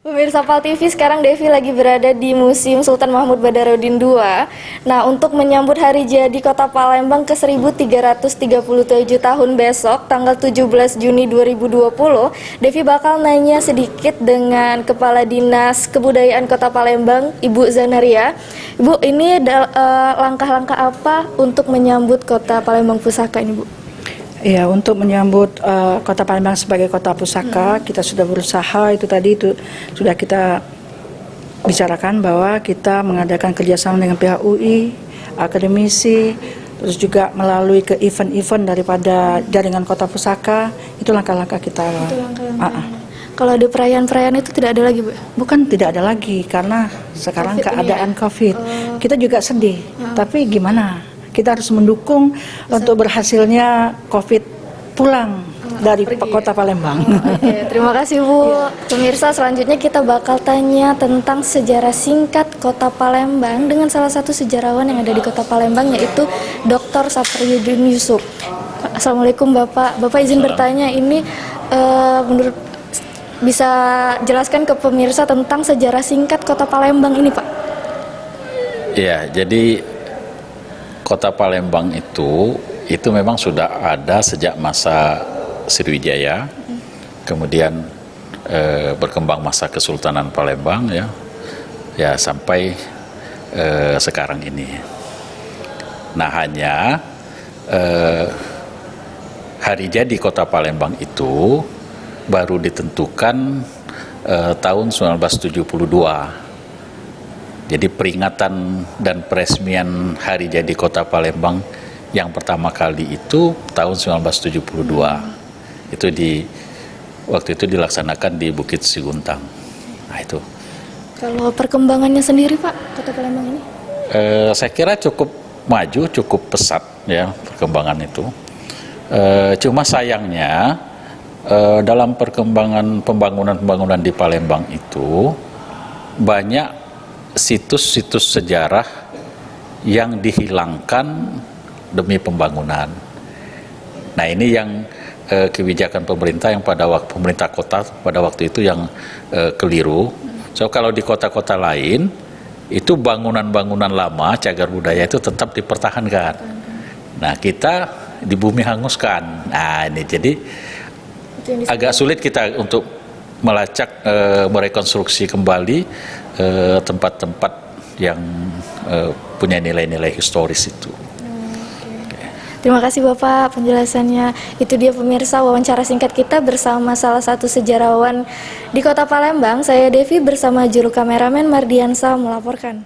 Pemirsa PAL TV, sekarang Devi lagi berada di Museum Sultan Mahmud Badarudin II. Nah, untuk menyambut hari jadi Kota Palembang ke 1337 tahun besok, tanggal 17 Juni 2020, Devi bakal nanya sedikit dengan Kepala Dinas Kebudayaan Kota Palembang, Ibu Zanaria. Ibu, ini langkah-langkah apa untuk menyambut Kota Palembang Pusaka ini, Bu? Ya, untuk menyambut Kota Palembang sebagai kota pusaka, kita sudah berusaha itu sudah kita bicarakan bahwa kita mengadakan kerjasama dengan pihak UI, akademisi, terus juga melalui ke event-event daripada jaringan kota pusaka. Itu langkah-langkah kita. Kalau ada perayaan-perayaan itu tidak ada lagi, Bu? Bukan tidak ada lagi, karena sekarang COVID keadaan COVID. Kita juga sedih, tapi gimana? Kita harus mendukung untuk berhasilnya COVID pulang dari Kota Palembang. Oke, terima kasih, Bu. Pemirsa, selanjutnya kita bakal tanya tentang sejarah singkat Kota Palembang dengan salah satu sejarawan yang ada di Kota Palembang, yaitu Dr. Sapriyudin Yusuf. Assalamualaikum, Bapak. Bapak izin bertanya, ini menurut bisa jelaskan ke pemirsa tentang sejarah singkat Kota Palembang ini, Pak? Ya, jadi Kota Palembang itu memang sudah ada sejak masa Sriwijaya, kemudian berkembang masa Kesultanan Palembang ya sampai sekarang ini. Nah, hanya hari jadi Kota Palembang itu baru ditentukan tahun 1972. Jadi peringatan dan peresmian hari jadi Kota Palembang yang pertama kali itu tahun 1972. Itu waktu itu dilaksanakan di Bukit Siguntang. Nah, itu. Kalau perkembangannya sendiri, Pak, Kota Palembang ini? Saya kira cukup maju, cukup pesat ya perkembangan itu. Cuma sayangnya dalam perkembangan pembangunan di Palembang itu banyak situs-situs sejarah yang dihilangkan demi pembangunan. Nah, ini yang kebijakan pemerintah pemerintah kota pada waktu itu yang keliru. So, kalau di kota-kota lain itu bangunan-bangunan lama cagar budaya itu tetap dipertahankan. Nah, kita di bumi hanguskan. Nah, ini jadi agak sulit kita untuk melacak, merekonstruksi kembali tempat-tempat yang punya nilai-nilai historis itu. Terima kasih, Bapak, penjelasannya. Itu dia, pemirsa, wawancara singkat kita bersama salah satu sejarawan di Kota Palembang. Saya Devi bersama juru kameramen Mardiansa melaporkan.